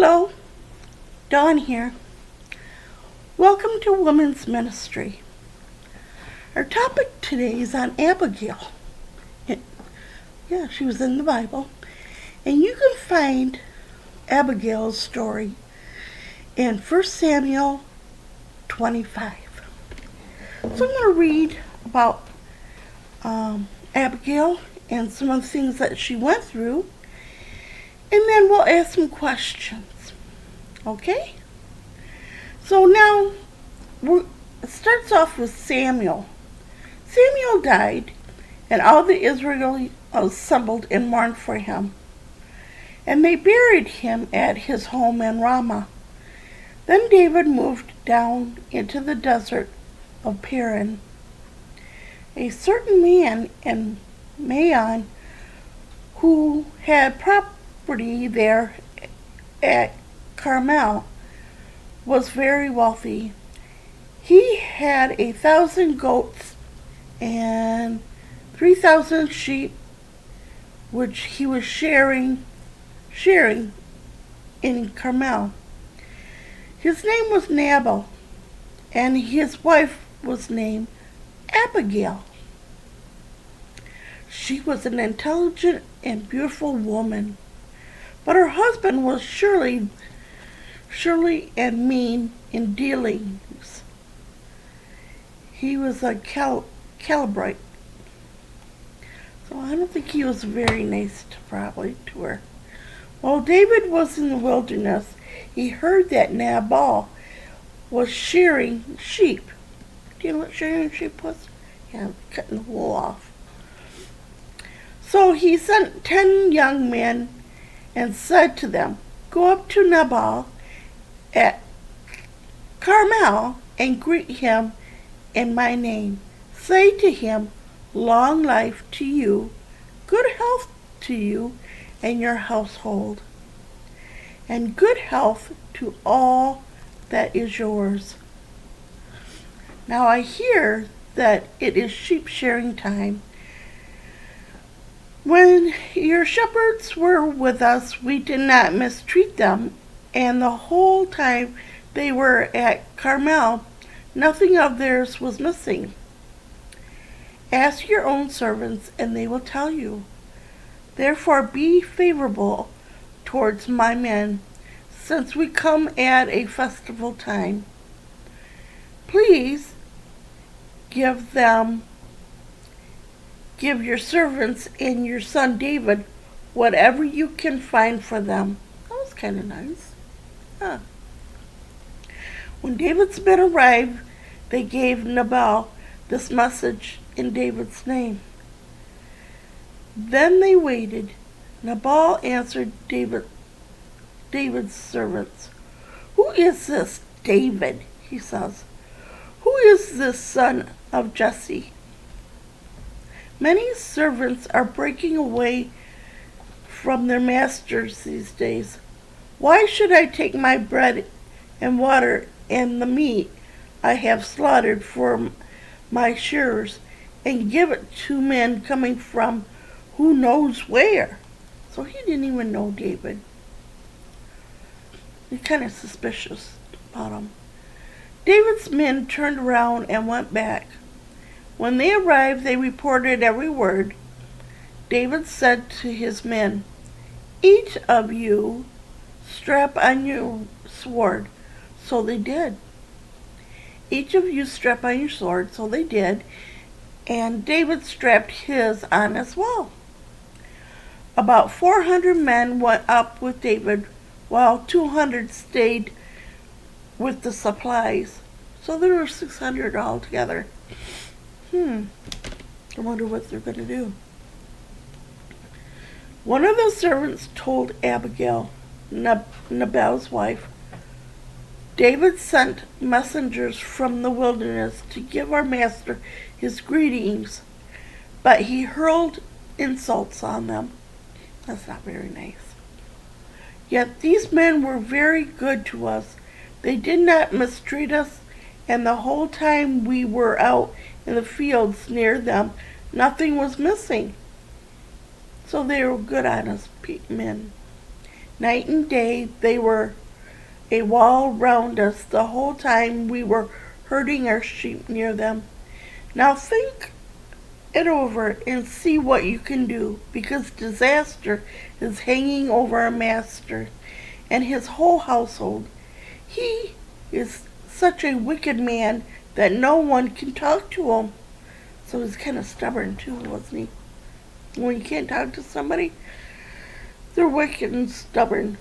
Hello, Dawn here. Welcome to Women's Ministry. Our topic today is on Abigale. She was in the Bible. And you can find Abigail's story in 1 Samuel 25. So I'm going to read about Abigail and some of the things that she went through. And then we'll ask some questions. Okay? So now, it starts off with Samuel. Samuel died, and all the Israelites assembled and mourned for him. And they buried him at his home in Ramah. Then David moved down into the desert of Paran. A certain man in Maon who had property there at Carmel was very wealthy. He had 1,000 goats and 3,000 sheep, which he was sharing in Carmel. His name was Nabal, and his wife was named Abigale. She was an intelligent and beautiful woman, but her husband was surely and mean in dealings. He was a Calbrite. So I don't think he was very nice to her. While David was in the wilderness, he heard that Nabal was shearing sheep. Do you know what shearing sheep was? Yeah, cutting the wool off. So he sent 10 young men and said to them, "Go up to Nabal at Carmel and greet him in my name. Say to him, long life to you, good health to you and your household, and good health to all that is yours. Now I hear that it is sheep shearing time. When your shepherds were with us, we did not mistreat them, and the whole time they were at Carmel, nothing of theirs was missing. Ask your own servants, and they will tell you. Therefore be favorable towards my men, since we come at a festival time. Please give your servants and your son David whatever you can find for them." That was kind of nice. Huh. When David's men arrived, they gave Nabal this message in David's name. Then they waited. Nabal answered David's servants. "Who is this David?" he says. "Who is this son of Jesse? Many servants are breaking away from their masters these days. Why should I take my bread and water and the meat I have slaughtered for my shearers and give it to men coming from who knows where?" So he didn't even know David. He's kind of suspicious about him. David's men turned around and went back. When they arrived, they reported every word. David said to his men, "Each of you strap on your sword." So they did. Each of you strap on your sword. So they did. And David strapped his on as well. About 400 men went up with David, while 200 stayed with the supplies. So there were 600 altogether. I wonder what they're going to do. One of the servants told Abigale, Nabal's wife, "David sent messengers from the wilderness to give our master his greetings, but he hurled insults on them." That's not very nice. "Yet these men were very good to us. They did not mistreat us, and the whole time we were out in the fields near them, nothing was missing." So they were good, honest men. Night and day they were a wall round us the whole time we were herding our sheep near them. Now think it over and see what you can do, because disaster is hanging over our master and his whole household. He is such a wicked man that no one can talk to him. So he's kind of stubborn too, wasn't he? When you can't talk to somebody, they're wicked and stubborn.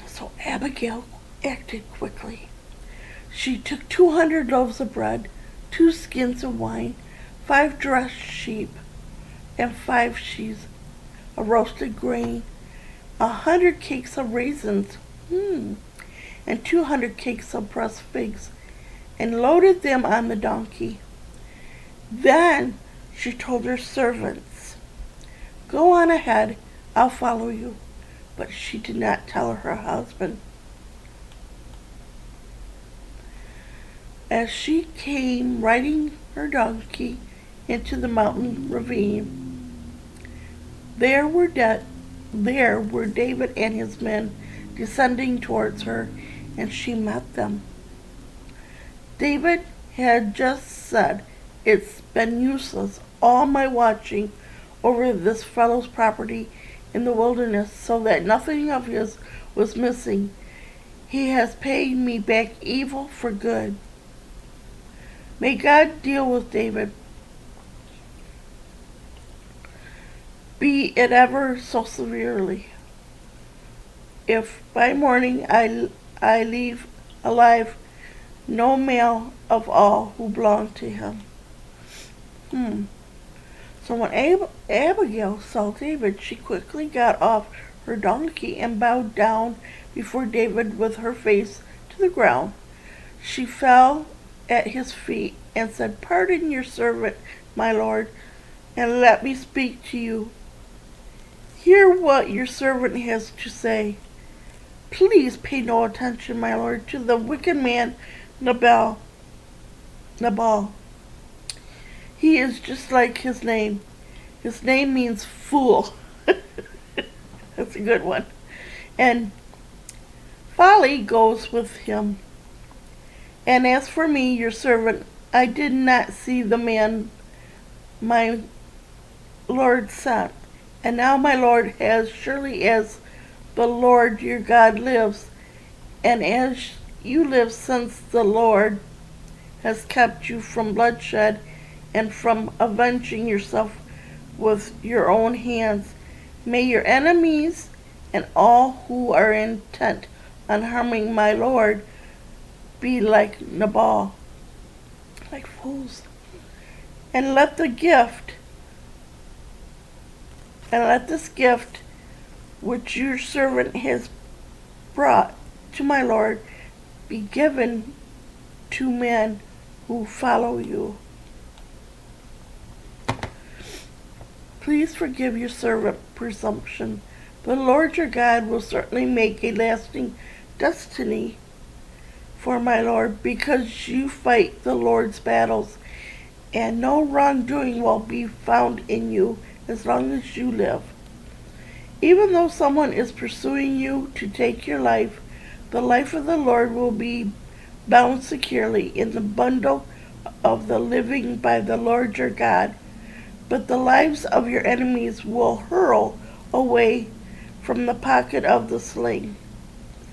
So Abigail acted quickly. She took 200 loaves of bread, 2 skins of wine, 5 dressed sheep, and 5 sheaves of roasted grain, 100 cakes of raisins, and 200 cakes of pressed figs, and loaded them on the donkey. Then she told her servants, "Go on ahead, I'll follow you." But she did not tell her husband. As she came riding her donkey into the mountain ravine, there were David and his men descending towards her, and she met them. David had just said, "It's been useless, all my watching over this fellow's property in the wilderness, so that nothing of his was missing. He has paid me back evil for good. May God deal with David, be it ever so severely, if by morning I leave alive no male of all who belong to him." So when Abigail saw David, she quickly got off her donkey and bowed down before David with her face to the ground. She fell at his feet and said, "Pardon your servant, my lord, and let me speak to you. Hear what your servant has to say. Please pay no attention, my lord, to the wicked man Nabal. He is just like his name. His name means fool." That's a good one. "And folly goes with him. And as for me, your servant, I did not see the man my Lord sent. And now my Lord, as surely as the Lord your God lives, and as you live, since the Lord has kept you from bloodshed and from avenging yourself with your own hands, may your enemies and all who are intent on harming my Lord be like Nabal," like fools. And let this gift which your servant has brought to my Lord be given to men who follow you. Please forgive your servant presumption. The Lord your God will certainly make a lasting destiny for my Lord, because you fight the Lord's battles, and no wrongdoing will be found in you as long as you live. Even though someone is pursuing you to take your life, the life of the Lord will be bound securely in the bundle of the living by the Lord your God. But the lives of your enemies will hurl away from the pocket of the sling."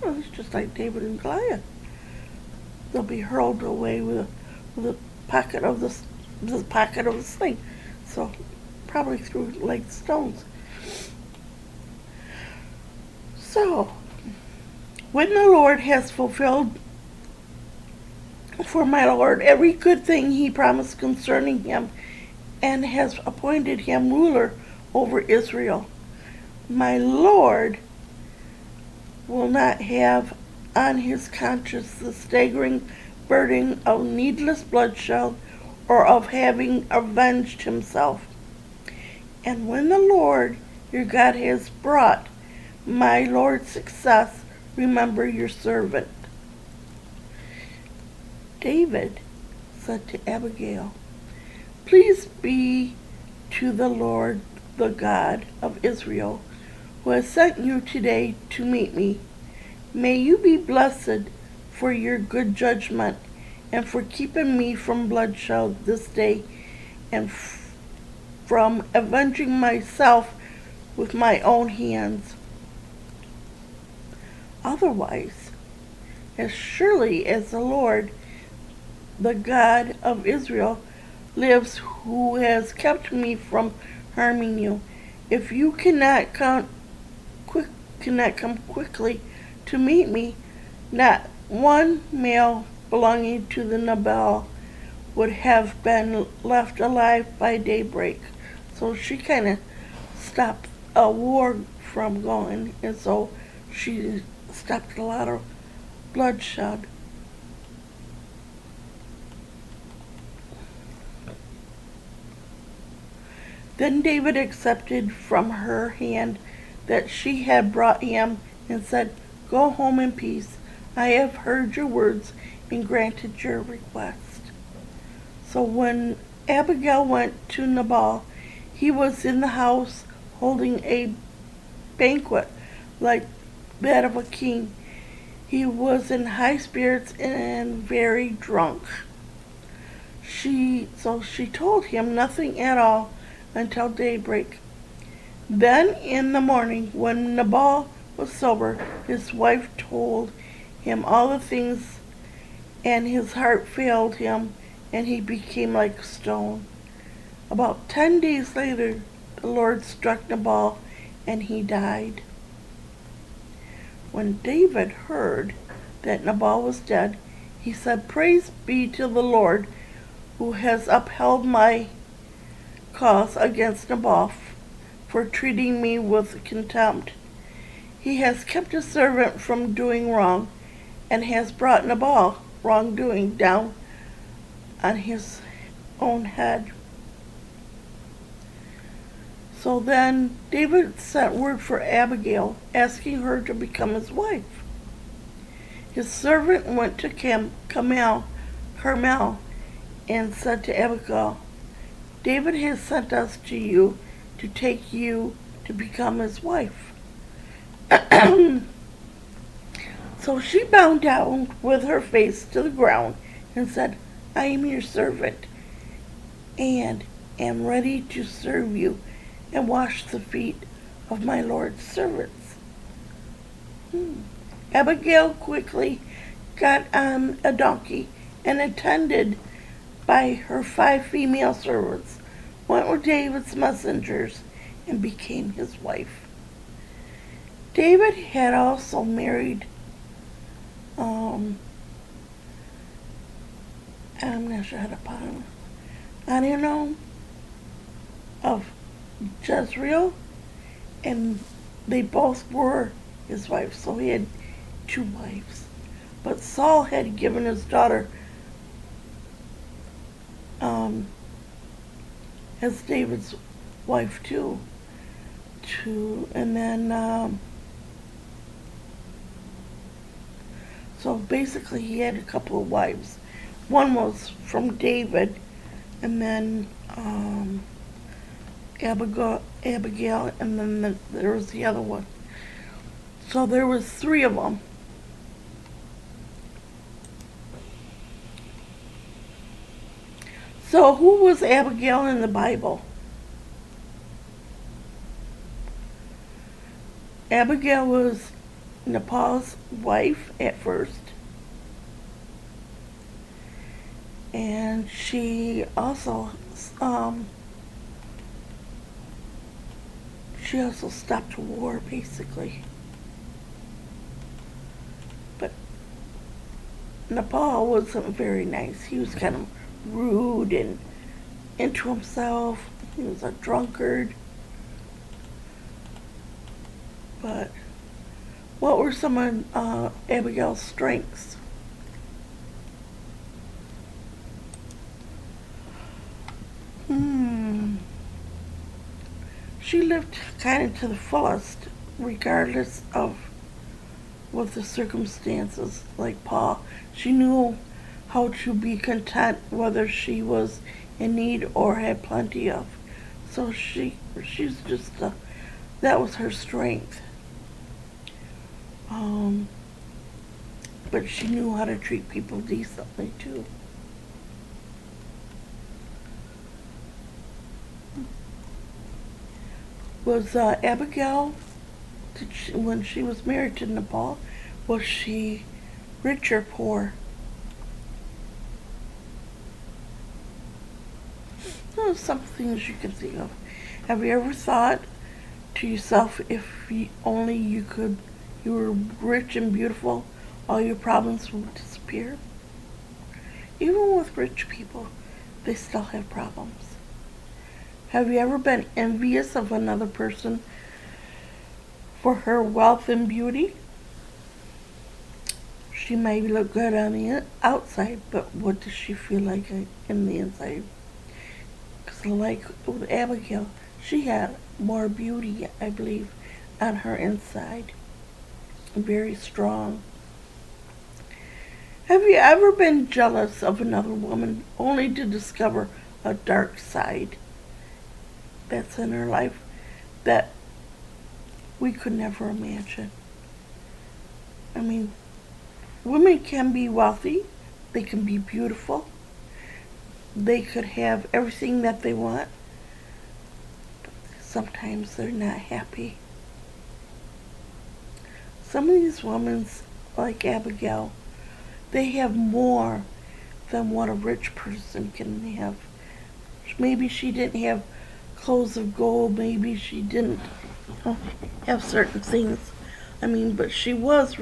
Oh, it's just like David and Goliath. They'll be hurled away with the pocket of the sling. So probably through like stones. So when the Lord has fulfilled for my Lord every good thing he promised concerning him, and has appointed him ruler over Israel, my Lord will not have on his conscience the staggering burden of needless bloodshed or of having avenged himself. And when the Lord your God has brought my Lord success, remember your servant." David said to Abigail, "Please be to the Lord, the God of Israel, who has sent you today to meet me. May you be blessed for your good judgment and for keeping me from bloodshed this day and from avenging myself with my own hands. Otherwise, as surely as the Lord, the God of Israel, lives, who has kept me from harming you, if you cannot come quickly to meet me, not one male belonging to the Nabal would have been left alive by daybreak. So she kind of stopped a war from going, and so she stopped a lot of bloodshed. Then David accepted from her hand that she had brought him and said, "Go home in peace. I have heard your words and granted your request." So when Abigail went to Nabal, he was in the house holding a banquet like that of a king. He was in high spirits and very drunk. So she told him nothing at all until daybreak. Then in the morning, when Nabal was sober, his wife told him all the things, and his heart failed him, and he became like stone. About 10 days later, the Lord struck Nabal, and he died. When David heard that Nabal was dead, he said, "Praise be to the Lord, who has upheld my cause against Nabal for treating me with contempt. He has kept his servant from doing wrong, and has brought Nabal wrongdoing down on his own head." So then David sent word for Abigail, asking her to become his wife. His servant went to Carmel, and said to Abigail, "David has sent us to you to take you to become his wife." So she bowed down with her face to the ground and said, "I am your servant, and am ready to serve you and wash the feet of my Lord's servants." Abigail quickly got on a donkey and, attended by her 5 female servants, went with David's messengers and became his wife. David had also married I'm not sure how to put him. Adonai of Jezreel, and they both were his wives, so he had 2 wives. But Saul had given his daughter as David's wife too. And then so basically he had a couple of wives. One was from David, and then Abigail, and then there was the other one. So there was 3 of them. So who was Abigail in the Bible? Abigail was Nabal's wife at first, and she also stopped a war, basically. But Nabal wasn't very nice. He was kind of rude and into himself. He was a drunkard. But what were some of Abigail's strengths? She lived kind of to the fullest, regardless of what the circumstances. Like Paul, she knew how to be content whether she was in need or had plenty of. So she's just That was her strength. Um, but she knew how to treat people decently too. Was Abigail, when she was married to Nabal, was she rich or poor? Those are some things you can think of. Have you ever thought to yourself, if only you were rich and beautiful, all your problems would disappear? Even with rich people, they still have problems. Have you ever been envious of another person for her wealth and beauty? She may look good on the outside, but what does she feel like in the inside? Because like with Abigail, she had more beauty, I believe, on her inside. Very strong. Have you ever been jealous of another woman only to discover a dark side that's in her life that we could never imagine? I mean, women can be wealthy, they can be beautiful, they could have everything that they want, but sometimes they're not happy. Some of these women, like Abigail, they have more than what a rich person can have. Maybe she didn't have clothes of gold, maybe she didn't have certain things. I mean, but she was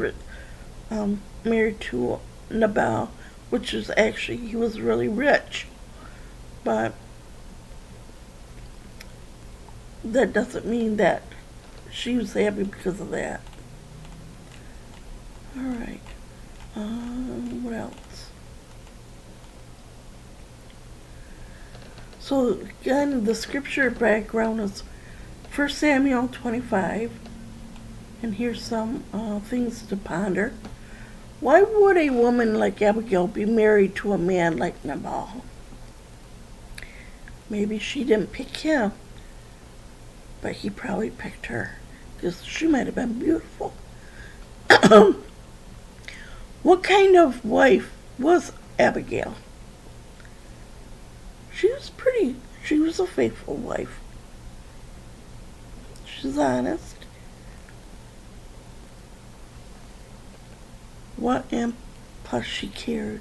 married to Nabal, which is actually, he was really rich. But that doesn't mean that she was happy because of that. Alright. What else? So again, the scripture background is 1 Samuel 25. And here's some things to ponder. Why would a woman like Abigail be married to a man like Nabal? Maybe she didn't pick him, but he probably picked her, because she might have been beautiful. What kind of wife was Abigail? She was a faithful wife. She's honest. And plus she cared.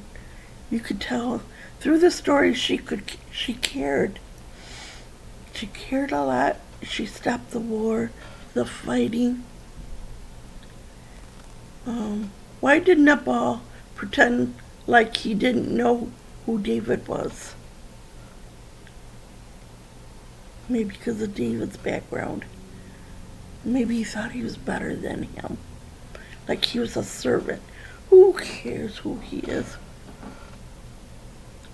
You could tell through the story she cared. She cared a lot. She stopped the war, the fighting. Why did Nabal pretend like he didn't know who David was? Maybe because of David's background. Maybe he thought he was better than him. Like he was a servant. Who cares who he is?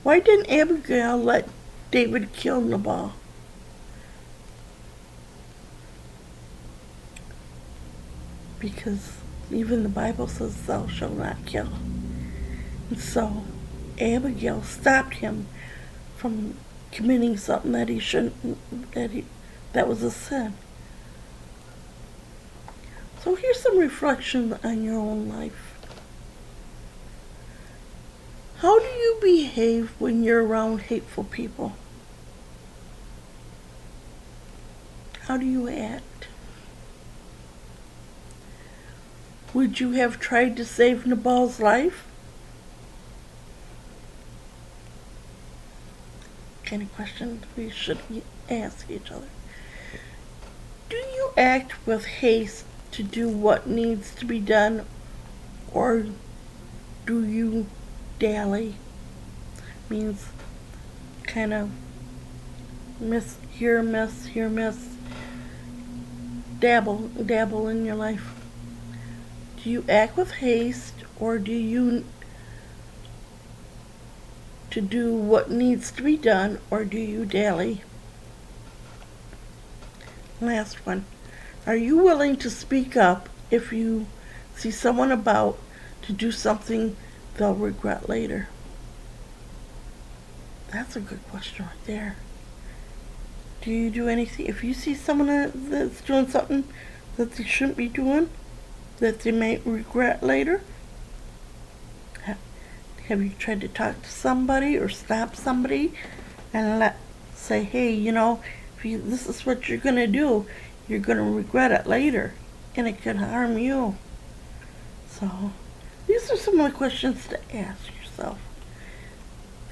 Why didn't Abigail let David kill Nabal? Because even the Bible says thou shalt not kill. And so Abigail stopped him from committing something that he shouldn't, that was a sin. So here's some reflection on your own life. How do you behave when you're around hateful people? How do you act? Would you have tried to save Nabal's life? Kind of question we should ask each other. Do you act with haste to do what needs to be done, or do you dally? Means kind of miss, dabble in your life. Do you act with haste, or do you to do what needs to be done, or do you dally? Last one. Are you willing to speak up if you see someone about to do something they'll regret later? That's a good question right there. Do you do anything? If you see someone that's doing something that they shouldn't be doing, that they may regret later, have you tried to talk to somebody or stop somebody and say, hey, if this is what you're going to do, you're going to regret it later, and it could harm you. So, these are some of the questions to ask yourself.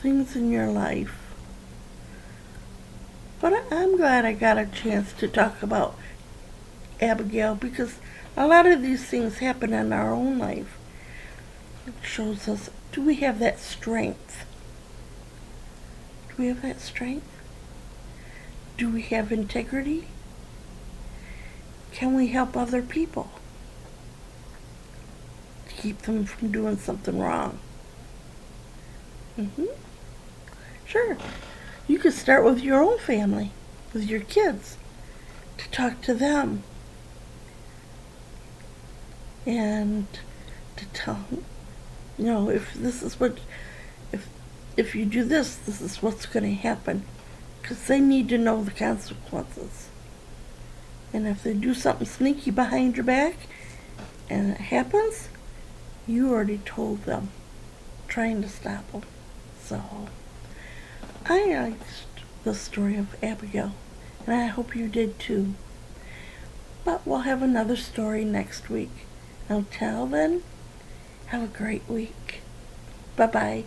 Things in your life. But I'm glad I got a chance to talk about Abigale, because a lot of these things happen in our own life. It shows us, do we have that strength? Do we have that strength? Do we have integrity? Can we help other people to keep them from doing something wrong? Sure. You could start with your own family, with your kids, to talk to them and to tell them, if this is what, if you do this, this is what's going to happen. Because they need to know the consequences. And if they do something sneaky behind your back and it happens, you already told them, trying to stop them. So, I liked the story of Abigale, and I hope you did too. But we'll have another story next week. Until then, have a great week. Bye-bye.